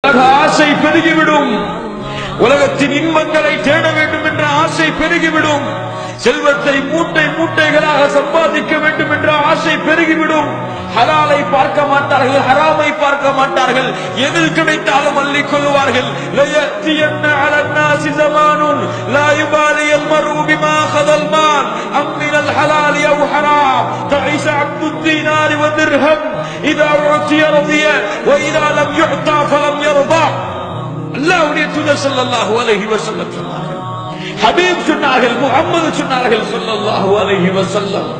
ஆசை பெருகிவிடும். உலகத்தின் இன்பங்களை தேட வேண்டும் என்ற ஆசை பெருகிவிடும். செல்வத்தை மூட்டை மூட்டைகளாக சம்பாதிக்க வேண்டும் என்ற ஆசை பெருகிவிடும். ஹலாலை பார்க்க மாட்டார்கள், ஹராமை பார்க்க மாட்டார்கள். எதில் கிடைத்தாலும் அள்ளிக் கொள்வார்கள். லயத்தியன்ன அலன்னாசி ஸமானுன் லா யுபாலில் மர்உ பிமா அகதல் மால் அம் மினல் ஹலாலி அவ் ஹராம் தஇஸ அப்துத் தீனார் வ திர்ஹம் இதா உத்திய ரதிய வ இதா லம் யுஅதா ஃபலம் யர்தா. அல்லாஹ்வுடைய தூதர் ஸல்லல்லாஹு அலைஹி வஸல்லம் சொன்னார்கள், ஹபீப் சொன்னார்கள், முஹம்மது சொன்னார்கள் ஸல்லல்லாஹு அலைஹி வஸல்லம்,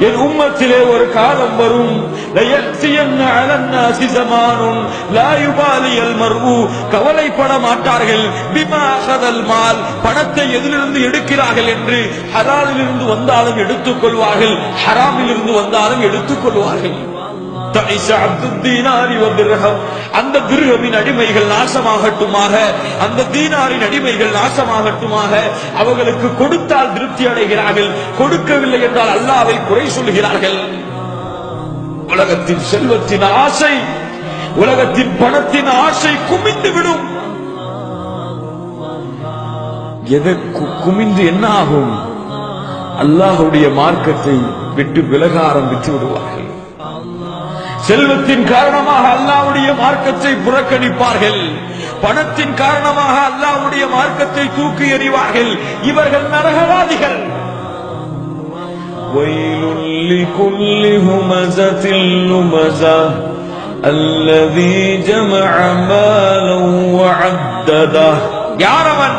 என் உம்மத்திலே ஒரு காலம் வரும், லயத்தியன்ன அலன்னாசி ஸமானுன் லா யுபாலில் மர்உ, கவலைப்பட மாட்டார்கள், பிமா அகதல் மால், பணத்தை எதிலிருந்து எடுக்கிறார்கள் என்று. ஹலாலிலிருந்து வந்தாலும் எடுத்துக் கொள்வார்கள், ஹராமிலிருந்து வந்தாலும் எடுத்துக் கொள்வார்கள். அந்த திர்ஹமின் அடிமைகள் நாசமாகட்டுமாக, அந்த தீனாரின் அடிமைகள் நாசமாகட்டுமாக. அவர்களுக்கு கொடுத்தால் திருப்தி அடைகிறார்கள், கொடுக்கவில்லை என்றால் அல்லாஹ்வை குறை சொல்கிறார்கள். உலகத்தின் செல்வத்தின் ஆசை, உலகத்தின் பணத்தின் ஆசை குமிந்து விடும். எதற்கு குமிந்து என்ன ஆகும்? அல்லாஹ்வுடைய மார்க்கத்தை விட்டு விலக ஆரம்பித்து விடுவார்கள். செல்வத்தின் காரணமாக அல்லாஹ்வுடைய மார்க்கத்தை புறக்கணிப்பார்கள், பணத்தின் காரணமாக அல்லாஹ்வுடைய மார்க்கத்தை தூக்கி எறிவார்கள். இவர்கள் நரகவாதிகள். வயலுல் லிகுல்லி ஹுமஸத்தில் லுமஸா அல்லதி ஜமஅ மாலன் வ அத்ததா. யார் அவன்?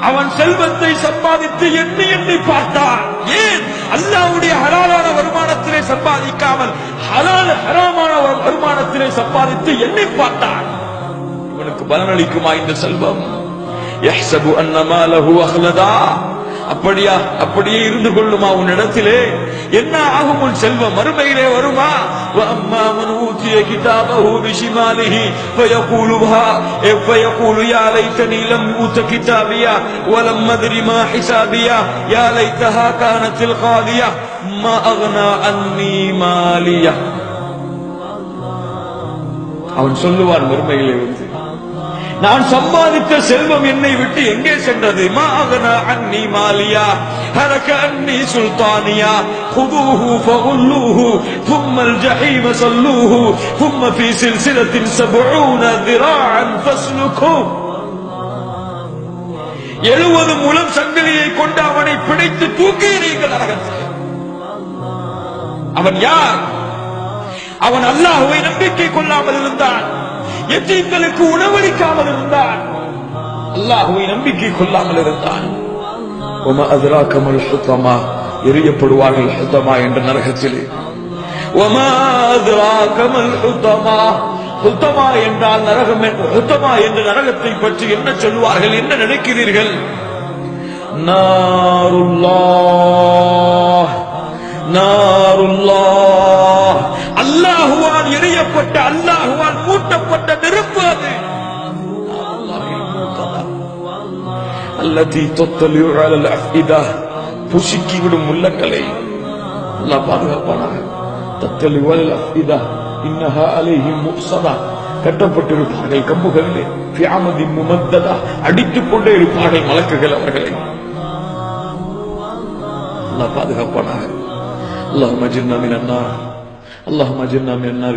அவன் செல்வத்தை சம்பாதித்து எண்ணி எண்ணி பார்த்தான். ஏன்? அல்லாஹ்வுடைய ஹலாலான வருமானத்திலே சம்பாதிக்காமல் ஹராமான வருமானத்திலே சம்பாதித்து எண்ணி பார்த்தான். இவனுக்கு பலனளிக்குமா இந்த செல்வம்? யஹ்ஸபு அன்ன மாலஹு அஹ்லதா. அப்படியே இருந்து கொள்ளுமா உன்னிடத்திலே? என்ன ஆகும் உன் செல்வம்? மறுமையிலே வருமா? வஅம்மா மன் ஊதிய கிதாபஹு பிஷிமாலிஹி ஃபயகூலு யா லைதனி லம் ஊத கிதாபியா வலம் அத்ரி மா ஹிசாபியா யா லைதஹா கானத்தில் காதியா மா அக்னா அன்னி மாலியா. அவன் சொல்லுவான் மறுமையிலே வந்து, நான் சம்பாதித்த செல்வம் என்னை விட்டு எங்கே சென்றது? மா அக்னா அன்னி மாலியா ஹலக அன்னி சுல்தானியா خذوه فغلوه ثم الجحيم صلوه ثم في سلسلة 70 ذراعا فاسلكوه. 70 முழம் சங்கிலியை கொண்டு அவனை பிடித்து தூக்கி எறியுங்கள் நரகத்தில். அவன் யார்? அவன் அல்லாஹ்வை நம்பிக்கை கொள்ளாமல் இருந்தான், எத்தீம்களுக்கு உணவளிக்காமல் இருந்தான், அல்லாஹ்வை நம்பிக்கை கொள்ளாமல் இருந்தான். வமா அத்ராக மல் ஹுதமா, எரியப்படுவார்கள் ஹுதமா என்ற நரகத்திலே. வமா அத்ராக மல் ஹுதமா, ஹுதமா என்றால் நரகம். ஹுதமா என்ற நரகத்தை பற்றி என்ன சொல்வார்கள்? என்ன நினைக்கிறீர்கள்? நாருல்லாஹ், நாருல்லாஹ், அல்லாஹுவால் எரியப்பட்ட, அல்லாஹுவால் மூட்டப்பட்ட நெருப்பு அது. அல்லதி தத்தலிஉ அலல் அஃஇதா, புசிக்கிவிடும் உள்ளங்களை. அல்லாஹ் பாதுகாப்பானாக. தத்தலிஉ அலல் அஃஇதா இன்னஹா அலைஹிம் முஃஸதா, கட்டப்பட்டிருப்பார்கள் கம்புகளிலே. ஃபி அமதின் முமத்ததா, அடித்துக் கொண்டே இருப்பார்கள் மலக்குகள் அவர்களை. அல்லாஹ் பாதுகாப்பானாக. اللهم اجرنا من النار، اللهم اجرنا من النار.